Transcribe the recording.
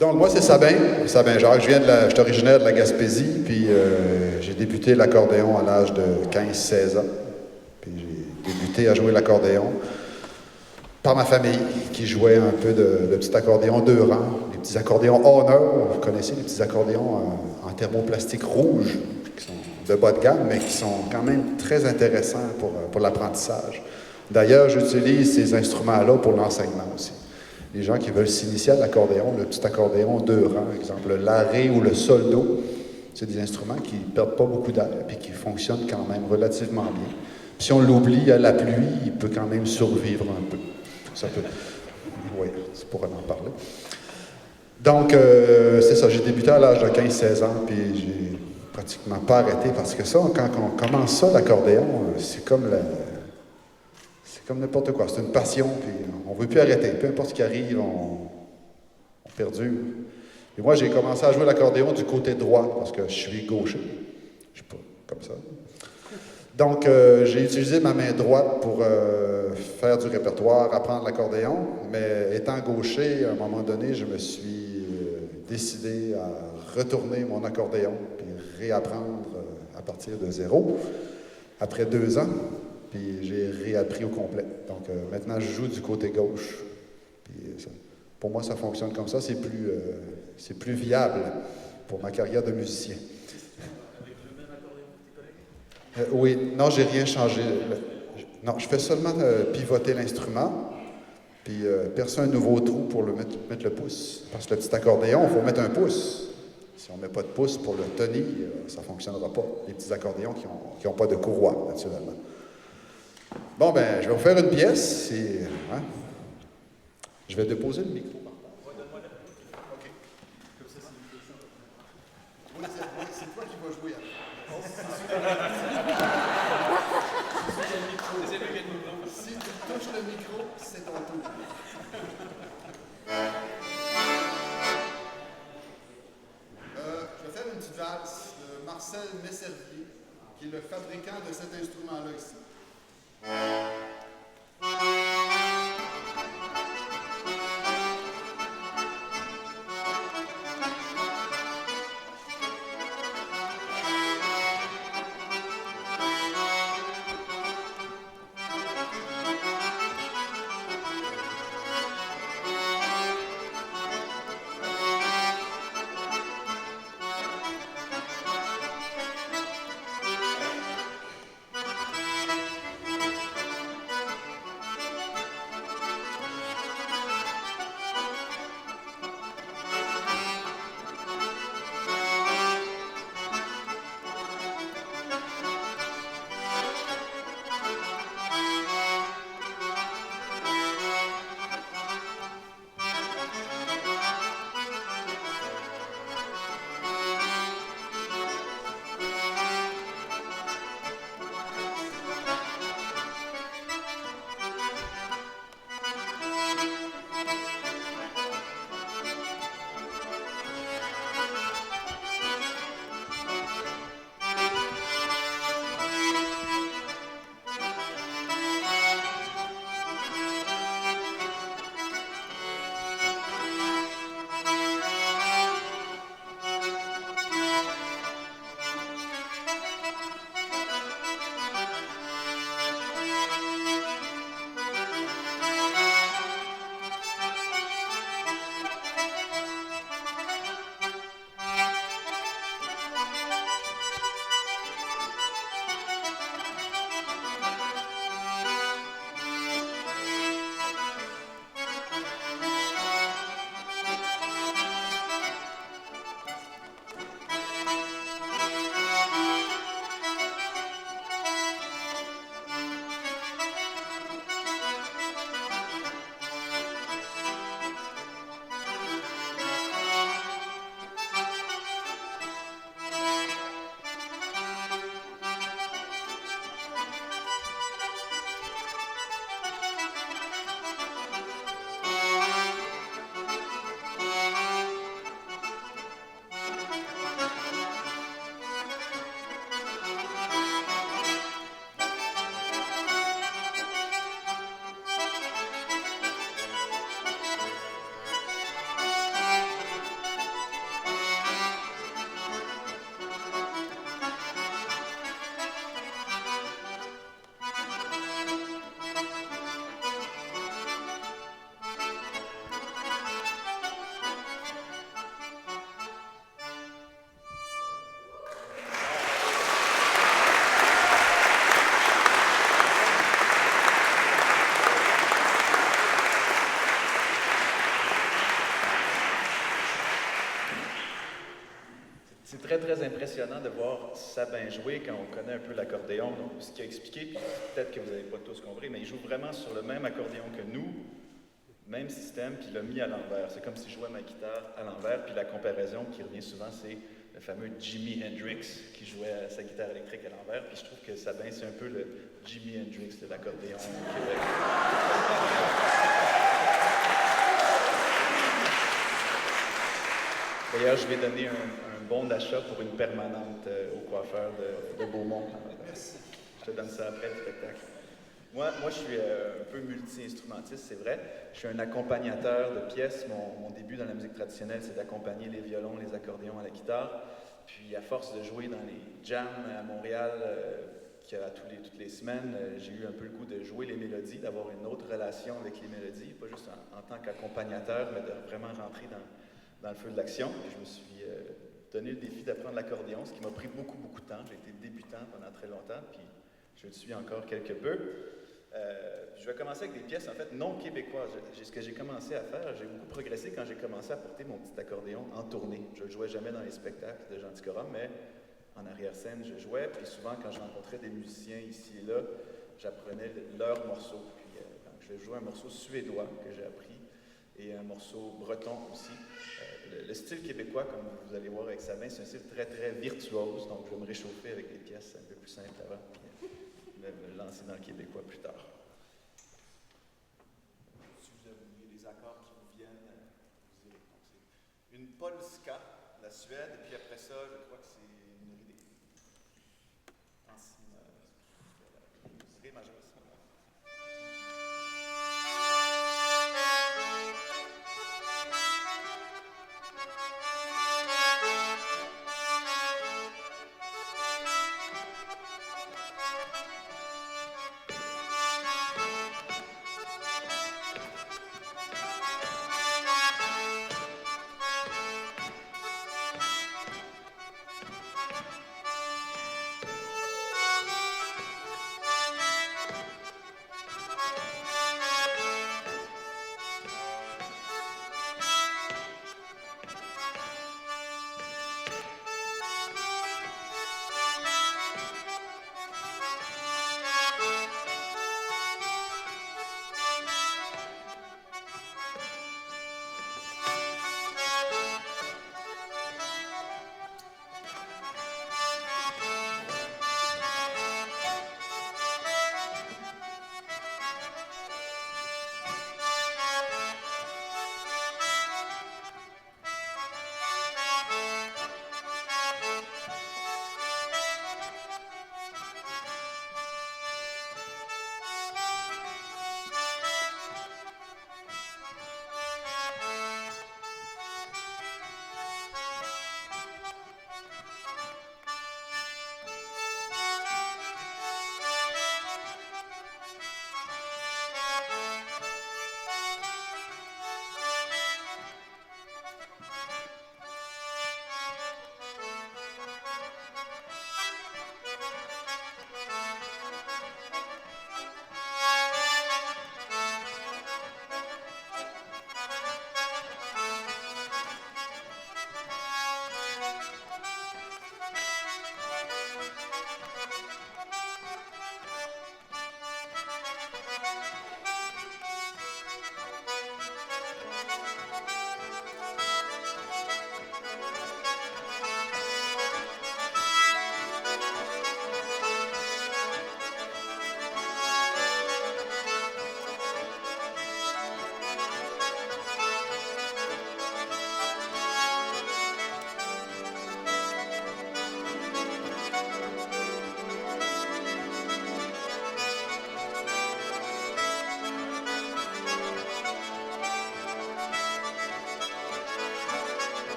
Donc, moi, c'est Sabin Jacques. Je suis originaire de la Gaspésie, puis j'ai débuté l'accordéon à l'âge de 15-16 ans. Puis j'ai débuté à jouer l'accordéon par ma famille, qui jouait un peu de petits accordéons deux rangs, les petits accordéons Honor, vous connaissez les petits accordéons en thermoplastique rouge, qui sont de bas de gamme, mais qui sont quand même très intéressants pour l'apprentissage. D'ailleurs, j'utilise ces instruments-là pour l'enseignement aussi. Les gens qui veulent s'initier à l'accordéon, le petit accordéon deux rangs, par exemple le l'arré ou le soldo, c'est des instruments qui ne perdent pas beaucoup d'air et qui fonctionnent quand même relativement bien. Puis si on l'oublie à la pluie, il peut quand même survivre un peu. Ça peut. Oui, c'est pour en parler. Donc, c'est ça, j'ai débuté à l'âge de 15-16 ans, puis j'ai pratiquement pas arrêté, parce que ça, quand on commence ça, l'accordéon, c'est comme n'importe quoi, c'est une passion, puis on ne veut plus arrêter. Peu importe ce qui arrive, on perdure. Et moi, j'ai commencé à jouer l'accordéon du côté droit, parce que je suis gaucher. Je ne suis pas comme ça. Donc, j'ai utilisé ma main droite pour faire du répertoire, apprendre l'accordéon, mais étant gaucher, à un moment donné, je me suis décidé à retourner mon accordéon puis réapprendre à partir de zéro, après 2 ans, puis j'ai réappris au complet. Donc, maintenant, je joue du côté gauche. Puis, pour moi, ça fonctionne comme ça, c'est plus viable pour ma carrière de musicien. Oui, non, j'ai rien changé. Non, je fais seulement pivoter l'instrument, puis percer un nouveau trou pour mettre le pouce. Parce que le petit accordéon, il faut mettre un pouce. Si on ne met pas de pouce pour le tenir, ça ne fonctionnera pas. Les petits accordéons qui n'ont pas de courroie, naturellement. Bon, ben, je vais vous faire une pièce. Hein? Je vais déposer le micro. OK. Oui, c'est toi qui vas jouer. Si tu touches le micro, c'est ton tour. Je vais faire une petite valse de Marcel Messervier, qui est le fabricant de cet instrument-là ici. très, très impressionnant de voir Sabin jouer quand on connaît un peu l'accordéon. Donc, ce qu'il a expliqué, puis peut-être que vous n'avez pas tous compris, mais il joue vraiment sur le même accordéon que nous, même système, puis il l'a mis à l'envers. C'est comme si je jouais ma guitare à l'envers, puis la comparaison qui revient souvent, c'est le fameux Jimi Hendrix qui jouait sa guitare électrique à l'envers, puis je trouve que Sabin, c'est un peu le Jimi Hendrix de l'accordéon au Québec. D'ailleurs, je vais donner un bon d'achat pour une permanente au coiffeur de Beaumont. Je te donne ça après le spectacle. Moi, je suis un peu multi-instrumentiste, c'est vrai. Je suis un accompagnateur de pièces. Mon début dans la musique traditionnelle, c'est d'accompagner les violons, les accordéons à la guitare. Puis, à force de jouer dans les jams à Montréal, toutes les semaines, j'ai eu un peu le goût de jouer les mélodies, d'avoir une autre relation avec les mélodies, pas juste en tant qu'accompagnateur, mais de vraiment rentrer dans le feu de l'action. Puis je me suis donné le défi d'apprendre l'accordéon, ce qui m'a pris beaucoup, beaucoup de temps. J'ai été débutant pendant très longtemps, puis je le suis encore quelque peu. Je vais commencer avec des pièces, en fait, non québécoises. Ce que j'ai commencé à faire, j'ai beaucoup progressé quand j'ai commencé à porter mon petit accordéon en tournée. Je ne le jouais jamais dans les spectacles de Jean Ticorum, mais en arrière-scène, je jouais. Puis souvent, quand je rencontrais des musiciens ici et là, j'apprenais leurs morceaux. Puis donc, je jouais un morceau suédois que j'ai appris et un morceau breton aussi. Le style québécois, comme vous allez voir avec Sabin, c'est un style très, très virtuose. Donc, je vais me réchauffer avec des pièces un peu plus simples avant, puis me lancer dans le québécois plus tard. Si vous avez les accords qui vous viennent, vous irez. Donc, c'est une polska, la Suède, et puis après ça, je crois que c'est une ré majeur.